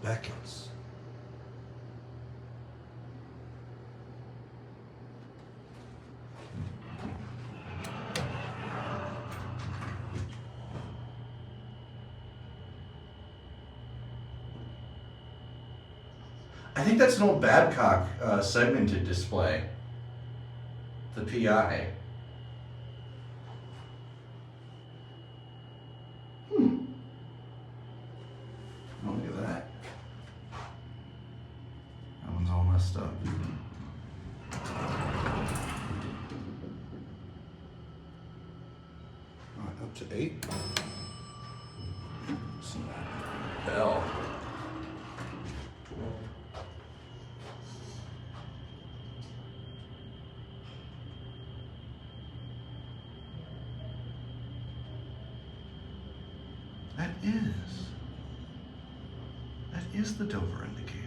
Beckett's. I think that's an old Babcock segmented display. The PI. Oh, look at that. That one's all messed up. All right, up to 8. Some bell. That is the Dover indicator.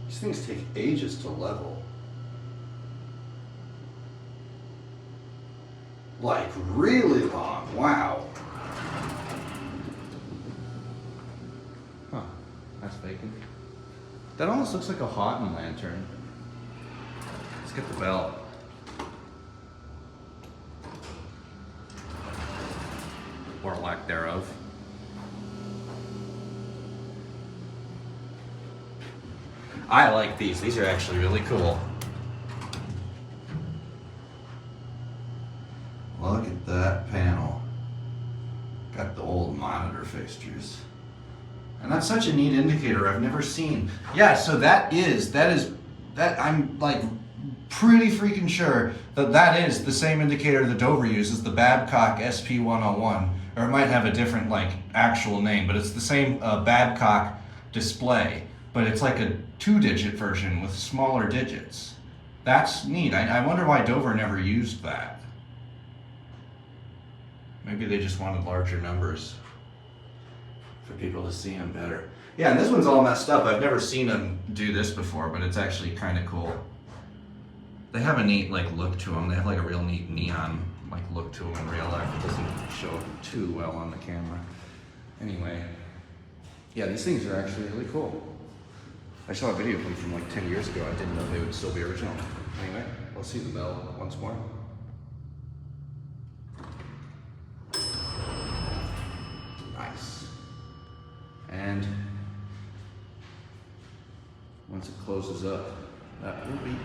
These things take ages to level. Like really long, wow. Huh, that's vacant. That almost looks like a Houghton lantern. Let's get the bell. Or lack thereof. I like these. These are actually really cool. Look at that panel. Got the old monitor fixtures. And that's such a neat indicator I've never seen. Yeah, so that I'm like pretty freaking sure that is the same indicator that Dover uses, the Babcock SP101. Or it might have a different like actual name, but it's the same Babcock display. But it's like a 2-digit version with smaller digits. That's neat. I wonder why Dover never used that. Maybe they just wanted larger numbers for people to see them better. Yeah, and this one's all messed up. I've never seen them do this before, but it's actually kind of cool. They have a neat like look to them. They have like a real neat neon like look to them in real life. It doesn't show too well on the camera. Anyway, yeah, these things are actually really cool. I saw a video of them from like 10 years ago. I didn't know they would still be original. Anyway, let's see the bell once more. Nice. And once it closes up, that will be it.